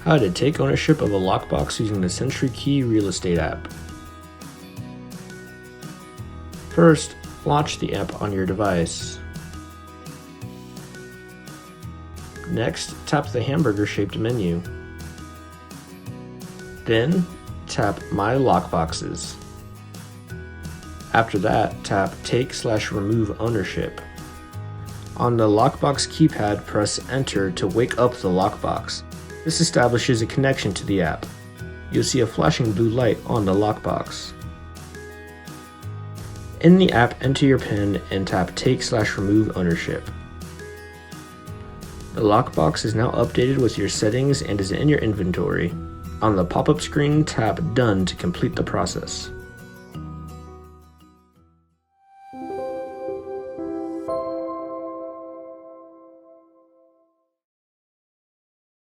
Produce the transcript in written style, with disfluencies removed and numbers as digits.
How to take ownership of a lockbox using the SentriKey real estate app. First, launch the app on your device. Next, tap the hamburger-shaped menu. Then, tap My Lockboxes. After that, tap Take/Remove Ownership. On the lockbox keypad, press Enter to wake up the lockbox. This establishes a connection to the app. You'll see a flashing blue light on the lockbox. In the app, enter your PIN and tap Take/Remove Ownership. The lockbox is now updated with your settings and is in your inventory. On the pop-up screen, tap Done to complete the process.